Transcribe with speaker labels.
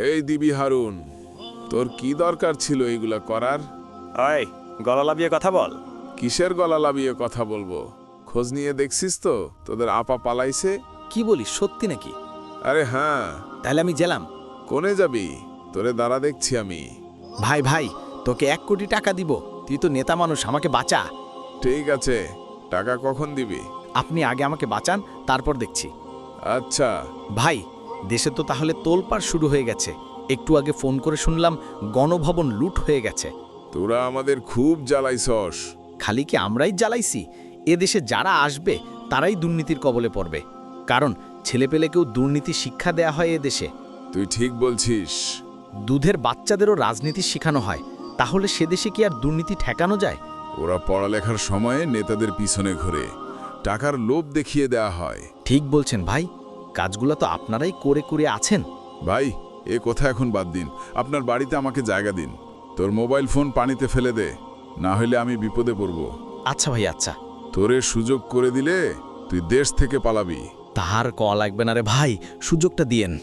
Speaker 1: এই দিবি হারুন, তোর কি দরকার ছিল এইগুলা করার?
Speaker 2: ওই গলা লাবিয়ে কথা বল।
Speaker 1: কিসের গলা লাবিয়ে কথা বলবো? খোঁজ নিয়ে দেখছিস তো তোদের আপা পালাইছে?
Speaker 3: কি বলিস, সত্যি নাকি?
Speaker 1: আরে হ্যাঁ।
Speaker 3: তাহলে আমি গেলাম।
Speaker 1: কোনে যাবি? তোরে দাঁড়া দেখছি আমি।
Speaker 3: ভাই ভাই, তোকে 1 কোটি টাকা দিব। তুই তো নেতা মানুষ, আমাকে বাঁচা।
Speaker 1: ঠিক আছে, টাকা কখন দিবি?
Speaker 3: আপনি আগে আমাকে বাঁচান, তারপর দেখছি।
Speaker 1: আচ্ছা।
Speaker 3: ভাই, দেশে তো তাহলে তোলপাড় শুরু হয়ে গেছে। একটু আগে ফোন করে শুনলাম গণভবন লুট হয়ে গেছে।
Speaker 1: তোরা আমাদের খুব জ্বালাইছস।
Speaker 3: খালি কি আমরাই জ্বালাইছি? এ দেশে যারা আসবে তারাই দুর্নীতির কবলে পড়বে। কারণ ছেলেপেলেকেও দুর্নীতি শিক্ষা দেয়া হয় এ দেশে।
Speaker 1: তুই ঠিক বলছিস।
Speaker 3: দুধের বাচ্চাদেরও রাজনীতি শেখানো হয়। তাহলে সে দেশে কি আর দুর্নীতি ঠেকানো যায়?
Speaker 1: ওরা পড়ালেখার সময়ে নেতাদের পিছনে ঘুরে টাকার লোভ দেখিয়ে দেয়া হয়।
Speaker 3: ঠিক বলছেন ভাই, কাজগুলো তো আপনারাই করে করে আছেন।
Speaker 1: ভাই, এ কথা এখন বাদ দিন। আপনার বাড়িতে আমাকে জায়গা দিন। তোর মোবাইল ফোন পানিতে ফেলে দে, না হলে আমি বিপদে পড়ব।
Speaker 3: আচ্ছা ভাই, আচ্ছা।
Speaker 1: তোরে সুযোগ করে দিলে তুই দেশ থেকে পালাবি।
Speaker 3: তাহার কল লাগবে না রে ভাই, সুযোগটা দিয়েন।